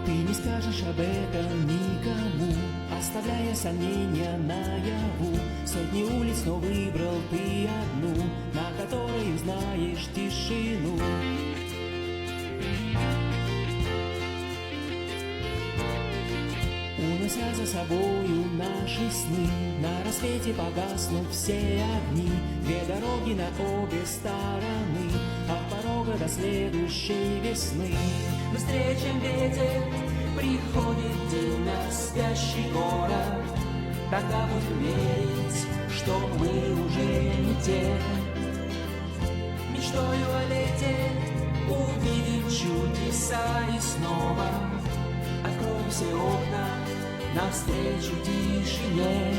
Ты не скажешь об этом никому, оставляя сомнения наяву. Сотни улиц, но выбрал ты одну, на которой узнаешь тишину. Унося за собою наши сны, на рассвете погаснут все огни. Две дороги на обе стороны, от порога до следующей весны. Быстрее, чем ветер, приходит день на спящий город. Тогда будем верить, что мы уже не те. Мечтою о лете увидим чудеса и снова откроем все окна навстречу тишине.